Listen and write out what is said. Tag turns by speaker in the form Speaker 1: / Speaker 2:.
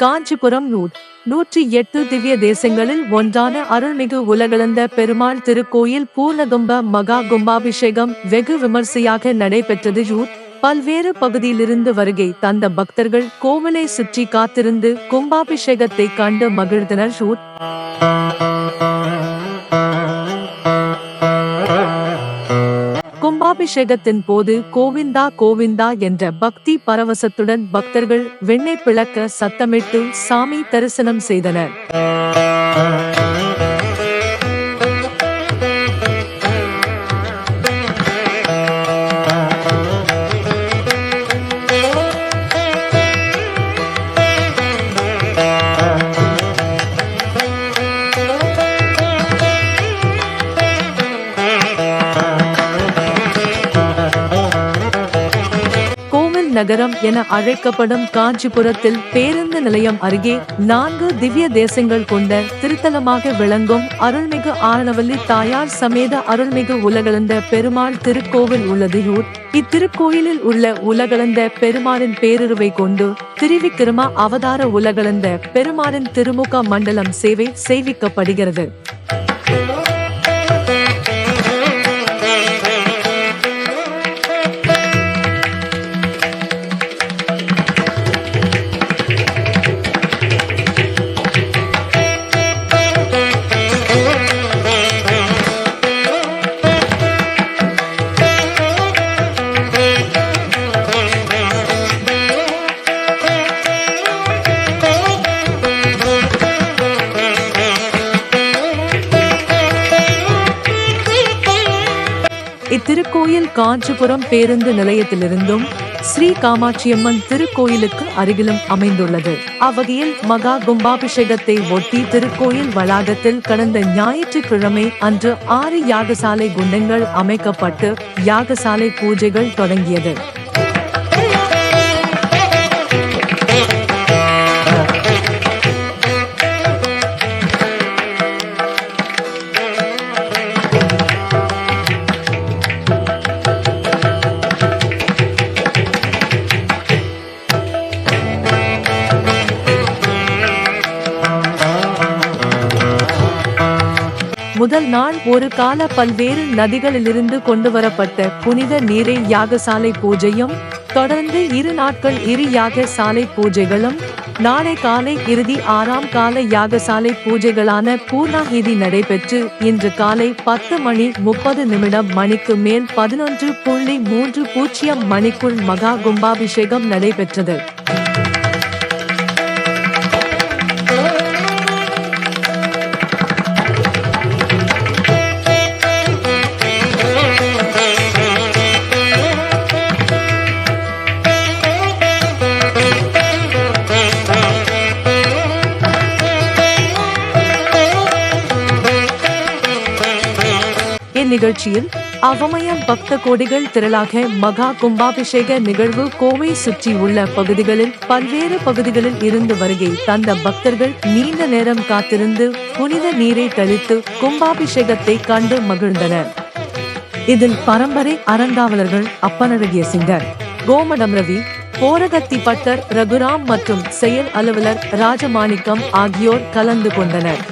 Speaker 1: காஞ்சிபுரம் 108 திவ்ய தேசங்களில் ஒன்றான அருள்மிகு உலகளந்த பெருமாள் திருக்கோயில் பூர்ணகும்ப மகா கும்பாபிஷேகம் வெகு விமர்சையாக நடைபெற்றது. பல்வேறு பகுதியிலிருந்து வருகை தந்த பக்தர்கள் கோவிலை சுற்றி காத்திருந்து கும்பாபிஷேகத்தை கண்டு மகிழ்ந்தனர். கும்பாபிஷேகத்தின் போது கோவிந்தா கோவிந்தா என்ற பக்தி பரவசத்துடன் பக்தர்கள் வெண்ணெய் பிளக்க சத்தமிட்டு சாமி தரிசனம் செய்தனர். நகரம் என அழைக்கப்படும் காஞ்சிபுரத்தில் பேருந்து நிலையம் அருகே 4 திவ்ய தேசங்கள் கொண்ட திருத்தலமாக விளங்கும் அருள்மிகு ஆரணவல்லி தாயார் சமேத அருள்மிகு உலகளந்த பெருமாள் திருக்கோவில் உள்ளது. இத்திருக்கோயிலில் உள்ள உலகளந்த பெருமாளின் பேருருவை கொண்டு திருவிக்கிரம அவதார உலகளந்த பெருமாளின் திருமுக மண்டலம் சேவை செய்விக்கப்படுகிறது. இத்திருக்கோயில் காஞ்சிபுரம் பேருந்து நிலையத்திலிருந்தும் ஸ்ரீ காமாட்சியம்மன் திருக்கோயிலுக்கு அருகிலும் அமைந்துள்ளது. அவ்வகையில் மகா கும்பாபிஷேகத்தை ஒட்டி திருக்கோயில் வளாகத்தில் கடந்த ஞாயிற்றுக்கிழமை அன்று 6 யாகசாலை குண்டங்கள் அமைக்கப்பட்டு யாகசாலை பூஜைகள் தொடங்கியது. முதல் நாள் ஒரு கால பல்வேறு நதிகளிலிருந்து கொண்டுவரப்பட்ட புனித நீரை யாகசாலை பூஜையும், தொடர்ந்து 2 நாட்கள் 2 யாகசாலை பூஜைகளும், நாளை காலை இறுதி 6ஆம் கால யாகசாலை பூஜைகளான பூர்ணாகிதி நடைபெற்று இன்று காலை 10:30 மணிக்கு மேல் 11:30 மணிக்குள் மகா கும்பாபிஷேகம் நடைபெற்றது. இந்நிகழ்ச்சியில் அவமயம் பக்த கோடிகள் திரளாக மகா கும்பாபிஷேக நிகழ்வு கோவை சுற்றி உள்ள பகுதிகளில் பல்வேறு பகுதிகளில் இருந்து வருகை தந்த பக்தர்கள் நீண்ட நேரம் காத்திருந்து புனித நீரை தெளித்து கும்பாபிஷேகத்தை கண்டு மகிழ்ந்தனர். இதில் பரம்பரை அறங்காவலர்கள் அப்பனழகிய சிங்கர், கோமடம் ரவி, போரகத்தி பட்டர் ரகுராம் மற்றும் செயல் அலுவலர் ராஜமாணிக்கம் ஆகியோர் கலந்து கொண்டனர்.